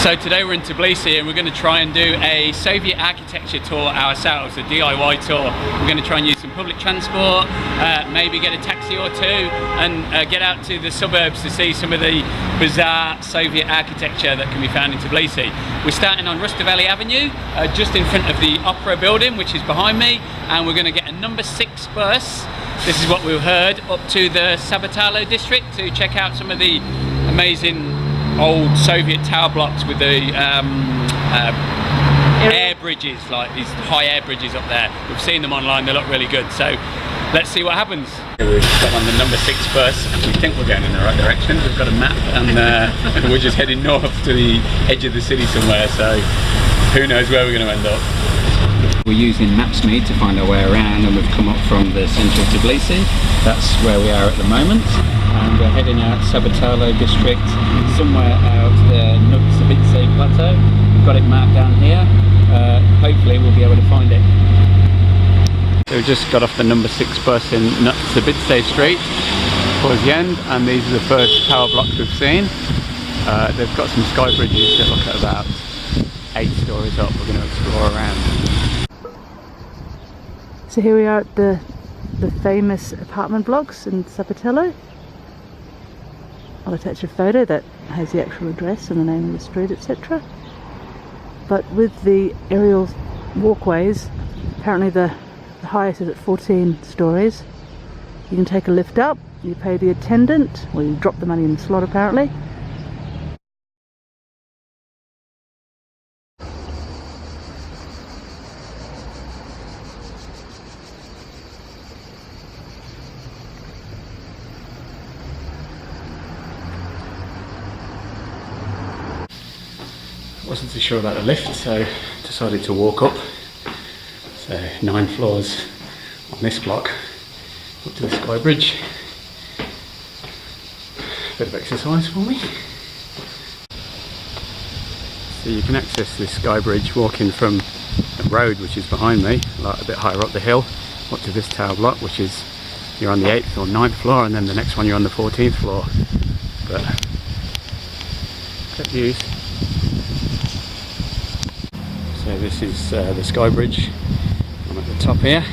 So today we're in Tbilisi and we're going to try and do a Soviet architecture tour ourselves, a DIY tour. We're going to try and use some public transport, maybe get a taxi or two, and get out to the suburbs to see some of the bizarre Soviet architecture that can be found in Tbilisi. We're starting on RUSTAVELI Avenue, just in front of the Opera building, which is behind me, and we're going to get a number 6 bus. This is what we've heard, up to the Saburtalo district to check out some of the amazing old Soviet tower blocks with the air bridges, like these high air bridges up there. We've seen them online, they look really good, so let's see what happens. We've got on the number 6 bus and we think we're going in the right direction. We've got a map and we're just heading north to the edge of the city somewhere, so who knows where we're going to end up. We're using Maps.me to find our way around, and we've come up from the central Tbilisi. That's where we are at the moment, and we're heading out Saburtalo district, somewhere out the Tbilisi plateau. We've got it marked down here. Hopefully we'll be able to find it. So we just got off the number 6 bus in Tbilisi Street towards the end, and these are the first tower blocks we've seen. They've got some sky bridges that look at about 8 stories up. We're going to explore around. So here we are at the famous apartment blocks in Saburtalo. I'll attach a photo that has the actual address and the name of the street, etc. But with the aerial walkways, apparently the highest is at 14 stories. You can take a lift up, you pay the attendant, or you drop the money in the slot apparently. Wasn't too sure about the lift, so decided to walk up. So 9 floors on this block up to the sky bridge. Bit of exercise for me. So you can access this sky bridge walking from the road, which is behind me, like a bit higher up the hill, up to this tower block, which is you're on the 8th or 9th floor, and then the next one you're on the 14th floor. But good views. So this is the sky bridge. I'm at the top here,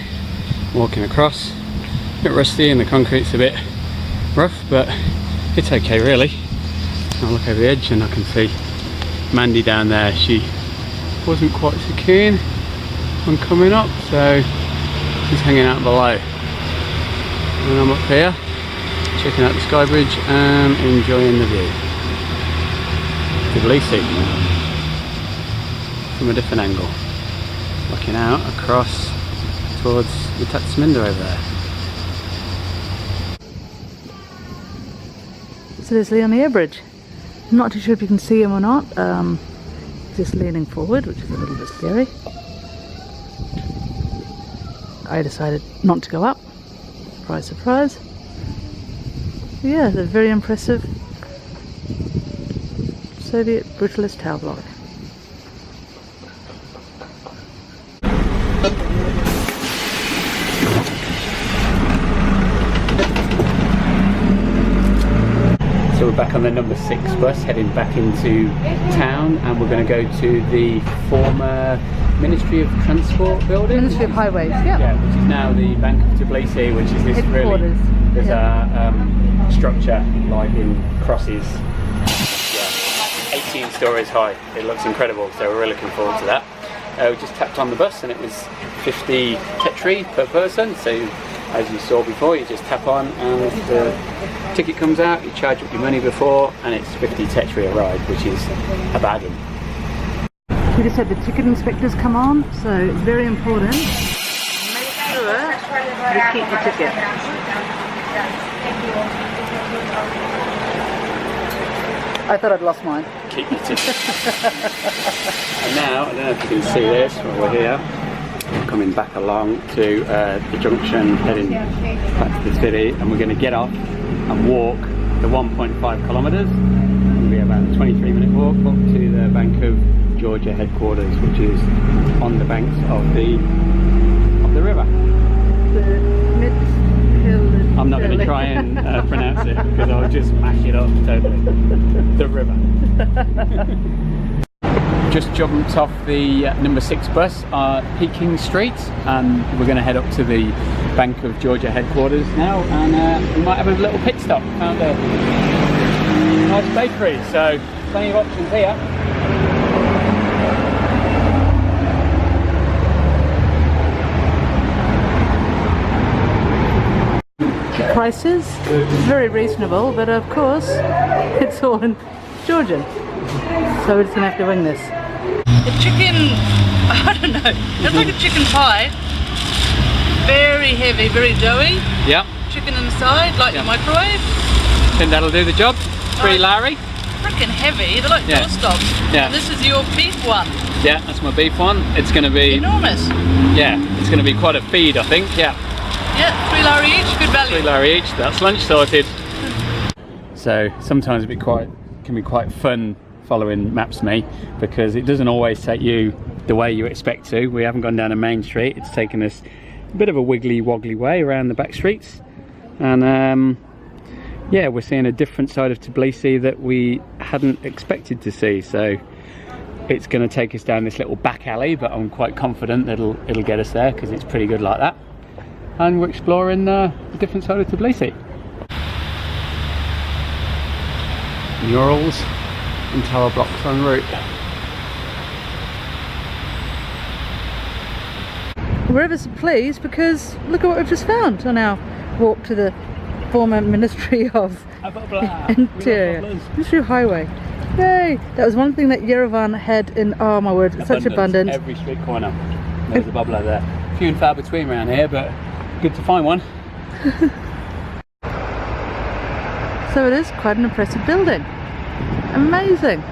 walking across. A bit rusty and the concrete's a bit rough, but it's okay really. I'll look over the edge and I can see Mandy down there. She wasn't quite so keen on coming up, so she's hanging out below. And I'm up here, checking out the sky bridge and enjoying the view. Tbilisi. From a different angle, looking out across towards the Tatsminda over there. So there's Lee on the air bridge. I'm not too sure if you can see him or not. Just leaning forward, which is a little bit scary. I decided not to go up. Surprise, surprise. Yeah, the very impressive Soviet Brutalist tower block. So we're back on the number 6 bus, heading back into town, and we're going to go to the former Ministry of Transport building. Ministry of Highways, yeah. Yeah, which is now the Bank of Tbilisi, which is this really bizarre structure, like in crosses. Yeah, 18 stories high. It looks incredible, so we're really looking forward to that. We just tapped on the bus and it was 50 tetri per person, so as you saw before, you just tap on and the ticket comes out, you charge up your money before, and it's 50 tetri a ride, which is a bargain. We just had the ticket inspectors come on, so it's very important. Make sure you keep your ticket. I thought I'd lost mine. Keep your ticket. And now, I don't know if you can see this while we're here. We're coming back along to the junction, heading back to the city, and we're going to get off and walk the 1.5 kilometres. It'll be about a 23-minute walk up to the Bank of Georgia headquarters, which is on the banks of the river. I'm not going to try and pronounce it because I'll just mash it up totally. The river. just jumped off the number 6 bus at Peking Street, and we're going to head up to the Bank of Georgia headquarters now, and we might have a little pit stop. Found a nice bakery, so plenty of options here. Prices very reasonable, but of course it's all in Georgian, so we're just gonna have to wing this. The chicken, I don't know, it's like a chicken pie, very heavy, very doughy. Yeah. Chicken inside, like the microwave. Think that'll do the job? 3 lari? Freaking heavy, they're like doorstops. Yeah. And this is your beef one. Yeah, that's my beef one. It's going to be enormous. Yeah, it's going to be quite a feed, I think. Yeah. Yeah, 3 lari each, good value. 3 lari each. That's lunch sorted. So sometimes it can be quite fun following Maps.me, because it doesn't always take you the way you expect to. We haven't gone down a main street. It's taken us a bit of a wiggly woggly way around the back streets, and yeah, we're seeing a different side of Tbilisi that we hadn't expected to see. So it's going to take us down this little back alley, but I'm quite confident that it'll get us there, because it's pretty good like that. And we're exploring a different side of Tbilisi. Murals and tower blocks en route. We're ever so pleased, because look at what we've just found on our walk to the former Ministry of Interior. Ministry of Highway. Yay! That was one thing that Yerevan had in, oh my word, such abundance. Every street corner there's a bubbler there. Few and far between around here, but good to find one. So it is quite an impressive building. Amazing.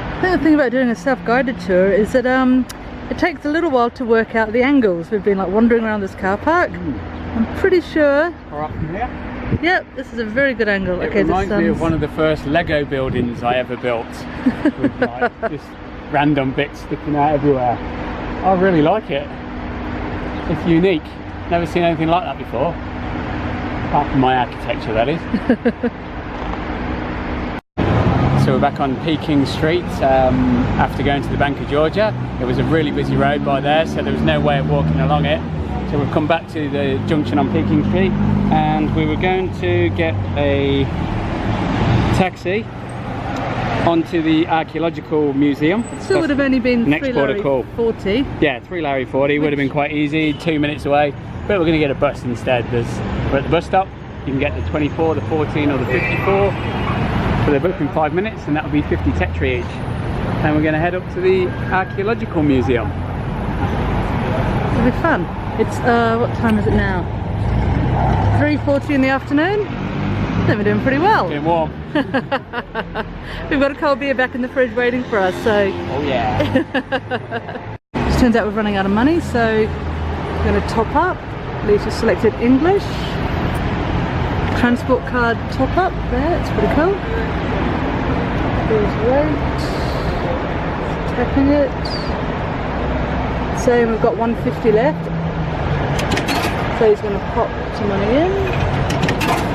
I think the thing about doing a self-guided tour is that it takes a little while to work out the angles. We've been like wandering around this car park. I'm pretty sure. Or up from here. Yep, this is a very good angle. It reminds me of one of the first Lego buildings I ever built, with like just random bits sticking out everywhere. I really like it. It's unique. Never seen anything like that before. Apart from my architecture, that is. So we're back on Peking Street after going to the Bank of Georgia. It was a really busy road by there, so there was no way of walking along it. So we've come back to the junction on Peking Street, and we were going to get a taxi onto the Archaeological Museum. Still would have only been next port of call. 40. Yeah, 3 lari 40 would have been quite easy, 2 minutes away. But we're going to get a bus instead. We're at the bus stop. You can get the 24, the 14 or the 54. But they're both in 5 minutes, and that'll be 50 tetri each. And we're going to head up to the Archaeological Museum. It'll be fun. It's, what time is it now? 3:40 in the afternoon. Then we're doing pretty well. Getting warm. We've got a cold beer back in the fridge waiting for us, so. Oh yeah. It turns out we're running out of money, so we're going to top up. Lisa selected English. Transport card top up there, it's pretty cool. Please wait. Tapping it. So we've got 150 left. So he's going to pop some money in.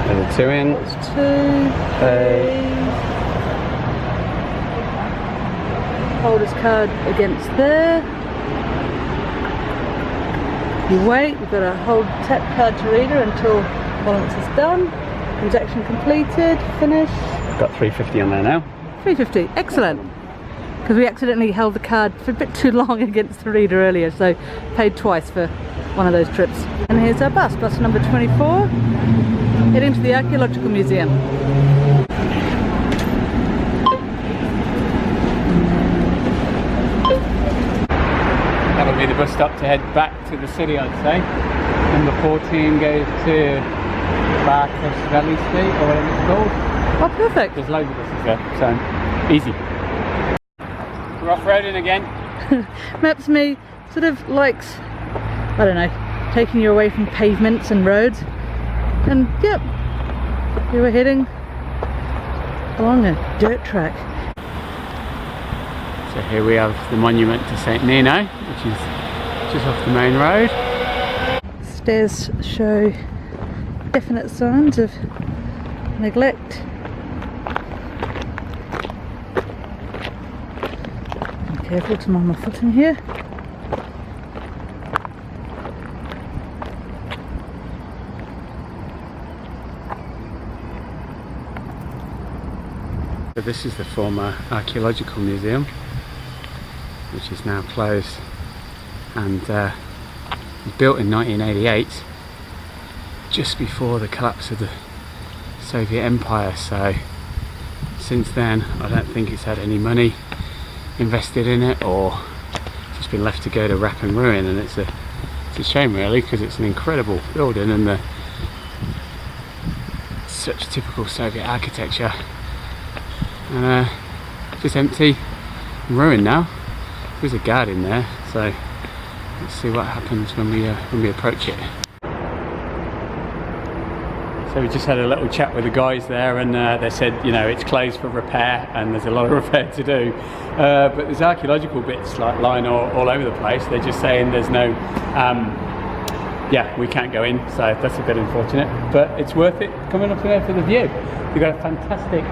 Level 2 in. That's 2. 3. Hold his card against there. You wait, you've got to hold tap card to reader until balance is done. Transaction completed, finish. Got 350 on there now. 350, excellent. Because we accidentally held the card for a bit too long against the reader earlier, so paid twice for one of those trips. And here's our bus, bus number 24, heading to the Archaeological Museum. That'll be the bus stop to head back to the city, I'd say. Number 14 goes to Frugal Street, or whatever it's called. Oh, perfect. There's loads of buses there, so easy. We're off-roading again. Maps.me sort of likes, I don't know, taking you away from pavements and roads. And yep, we were heading along a dirt track. So here we have the monument to St. Nino, which is just off the main road. Stairs show definite signs of neglect. Be careful to mind my footing here. So this is the former Archaeological Museum, which is now closed, and built in 1988, just before the collapse of the Soviet Empire. So since then I don't think it's had any money invested in it, or just been left to go to wreck and ruin, and it's a shame really, because it's an incredible building and such typical Soviet architecture. And just empty and ruined now. There's a guard in there, so let's see what happens when we approach it. So we just had a little chat with the guys there, and they said, you know, it's closed for repair and there's a lot of repair to do, but there's archaeological bits like lying all over the place. They're just saying there's no yeah, we can't go in, so that's a bit unfortunate, but it's worth it coming up there for the view. We've got a fantastic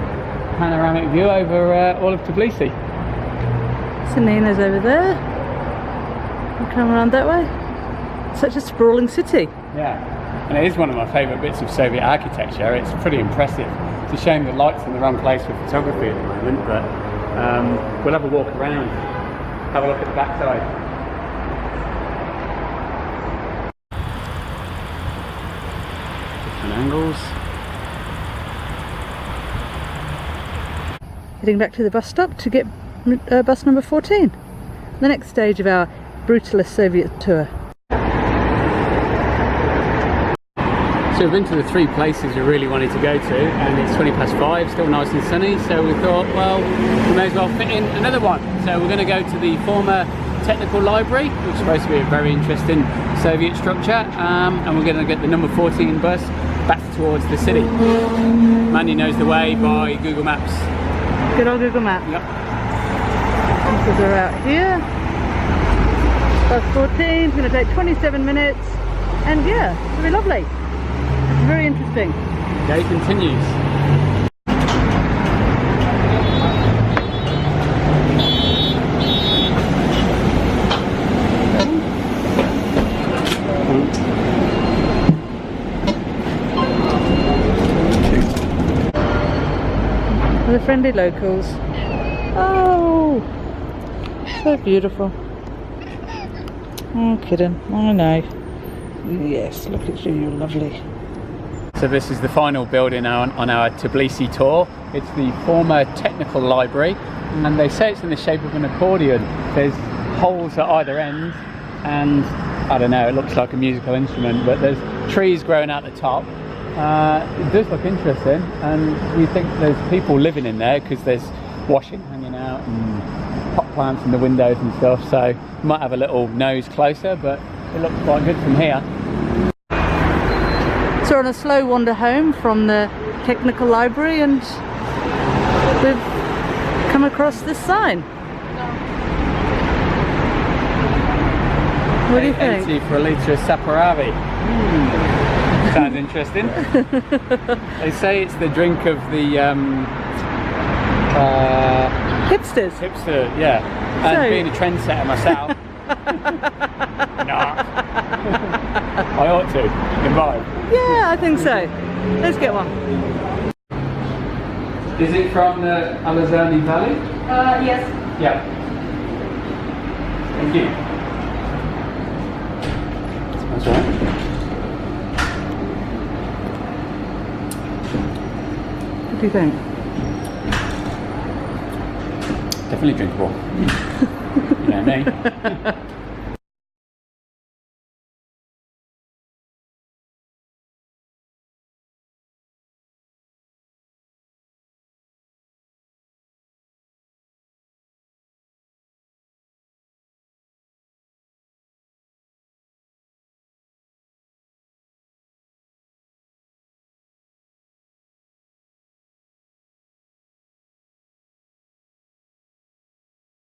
panoramic view over all of Tbilisi. So NINO's over there. We'll come around that way. Such a sprawling city. Yeah, and it is one of my favourite bits of Soviet architecture. It's pretty impressive. It's a shame the light's in the wrong place for photography at the moment, but we'll have a walk around, have a look at the backside. Different angles. Heading back to the bus stop to get bus number 14, the next stage of our Brutalist Soviet tour. So we've been to the three places we really wanted to go to, and it's 5:20, still nice and sunny, so we thought, well, we may as well fit in another one. So we're going to go to the former technical library, which is supposed to be a very interesting Soviet structure, and we're going to get the number 14 bus back towards the city. Mandy knows the way by Google Maps. Good old Google Map. Yep. Buses are out here. Bus 14 is going to take 27 minutes, and yeah, it'll be lovely. It's very interesting. Day continues. The friendly locals. Oh, so beautiful. Oh, kidding. I know. Yes, look at you, you're lovely. So this is the final building on our Tbilisi tour. It's the former technical library, and they say it's in the shape of an accordion. There's holes at either end, and I don't know, it looks like a musical instrument, but there's trees growing out the top. It does look interesting, and we think there's people living in there because there's washing hanging out and pot plants in the windows and stuff, so you might have a little nose closer, but it looks quite good from here. So we're on a slow wander home from the technical library, and we've come across this sign. What do you think? Empty for a litre of Saburtalo. Sounds interesting. They say it's the drink of the hipsters. Hipster, yeah. And So- being a trendsetter myself, nah. I ought to imbibe. Yeah, I think so. Let's get one. Is it from the ALAZANI Valley? Yes. Yeah. Thank you. That's all right. What do you think? Definitely drinkable. You know me.